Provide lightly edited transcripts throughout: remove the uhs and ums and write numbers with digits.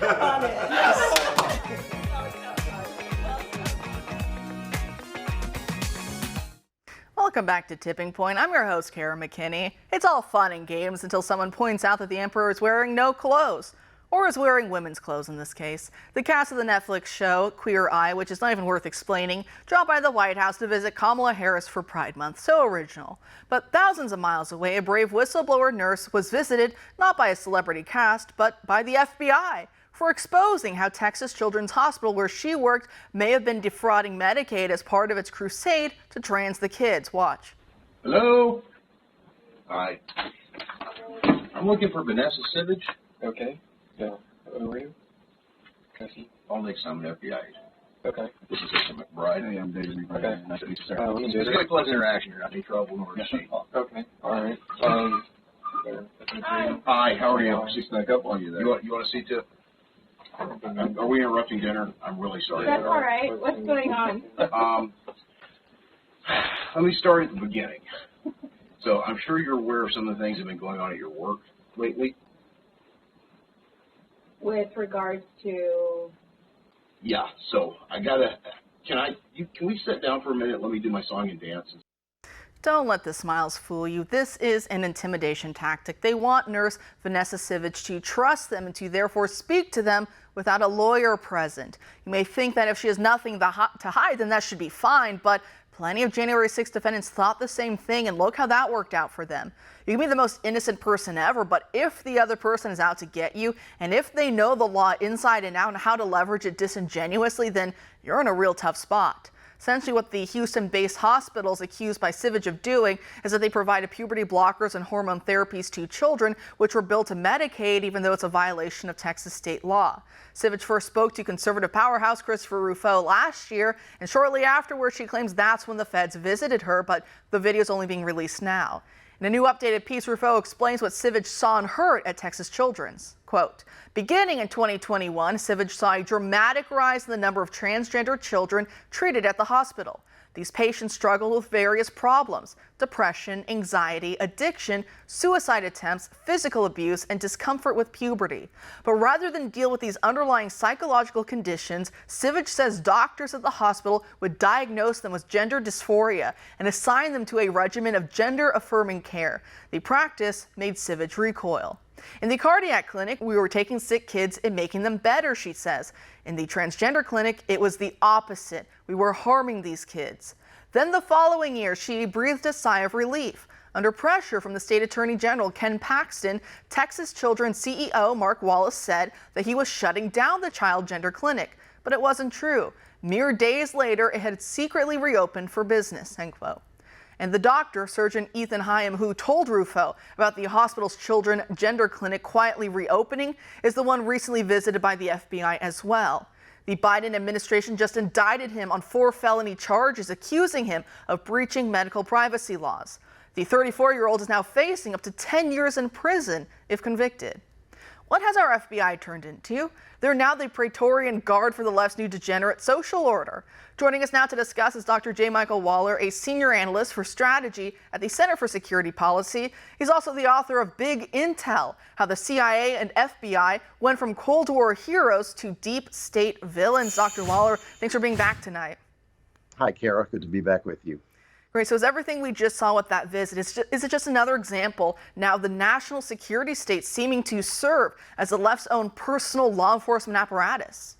on it. Welcome back to Tipping Point. I'm your host, Kara McKinney. It's all fun and games until someone points out that the emperor is wearing no clothes, or is wearing women's clothes in this case. The cast of the Netflix show Queer Eye, which is not even worth explaining, dropped by the White House to visit Kamala Harris for Pride Month. So original. But thousands of miles away, a brave whistleblower nurse was visited not by a celebrity cast, but by the FBI for exposing how Texas Children's Hospital, where she worked, may have been defrauding Medicaid as part of its crusade to trans the kids. Watch. Hello? Hi. I'm looking for Vanessa Sivage. Okay. Yeah. Who are you? Cassie? I'll make some FBI agent. Okay. This is Mr. McBride. Hey, I'm David McBride. Okay. Nice to meet you, sir. Let me do It's this. a pleasant interaction. You're not in trouble nor to see. Okay. All right. Hi, how are you? She snuck up on you there. You want to see too? Are we interrupting dinner? I'm really sorry. That's all right. What's going on? Let me start at the beginning. So I'm sure you're aware of some of the things that have been going on at your work lately. With regards to... Yeah, so can we sit down for a minute? Let me do my song and dance. Don't let the smiles fool you. This is an intimidation tactic. They want nurse Vanessa Sivage to trust them and to therefore speak to them without a lawyer present. You may think that if she has nothing to hide, then that should be fine, but plenty of January 6th defendants thought the same thing, and look how that worked out for them. You can be the most innocent person ever, but if the other person is out to get you, and if they know the law inside and out and how to leverage it disingenuously, then you're in a real tough spot. Essentially, what the Houston-based hospital is accused by Sivage of doing is that they provided puberty blockers and hormone therapies to children, which were billed to Medicaid, even though it's a violation of Texas state law. Sivage first spoke to conservative powerhouse Christopher Rufo last year, and shortly afterwards, she claims that's when the feds visited her, but the video is only being released now. In a new updated piece, Rufo explains what Sivage saw and heard at Texas Children's. Quote, beginning in 2021, Sivage saw a dramatic rise in the number of transgender children treated at the hospital. These patients struggle with various problems: depression, anxiety, addiction, suicide attempts, physical abuse, and discomfort with puberty. But rather than deal with these underlying psychological conditions, Sivage says doctors at the hospital would diagnose them with gender dysphoria and assign them to a regimen of gender-affirming care. The practice made Sivage recoil. In the cardiac clinic, we were taking sick kids and making them better, she says. In the transgender clinic, it was the opposite. We were harming these kids. Then the following year, she breathed a sigh of relief. Under pressure from the state attorney general, Ken Paxton, Texas Children's CEO Mark Wallace said that he was shutting down the child gender clinic. But it wasn't true. Mere days later, it had secretly reopened for business, end quote. And the doctor, Surgeon Ethan Hyam, who told Rufo about the hospital's children gender clinic quietly reopening, is the one recently visited by the FBI as well. The Biden administration just indicted him on 4 felony charges, accusing him of breaching medical privacy laws. The 34-year-old is now facing up to 10 years in prison if convicted. What has our FBI turned into? They're now the Praetorian Guard for the left's new degenerate social order. Joining us now to discuss is Dr. J. Michael Waller, a senior analyst for strategy at the Center for Security Policy. He's also the author of Big Intel: How the CIA and FBI went from Cold War heroes to deep state villains. Dr. Waller, thanks for being back tonight. Hi, Kara. Good to be back with you. Great. So is everything we just saw with that visit, is it just another example now of the national security state seeming to serve as the left's own personal law enforcement apparatus?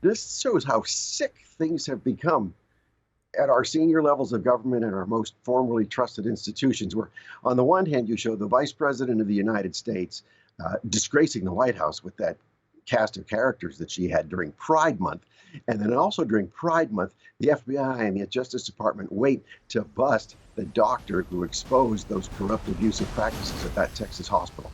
This shows how sick things have become at our senior levels of government and our most formally trusted institutions, where on the one hand you show the Vice President of the United States disgracing the White House with that cast of characters that she had during Pride Month. And then also during Pride Month, the FBI and the Justice Department wait to bust the doctor who exposed those corrupt, abusive practices at that Texas hospital.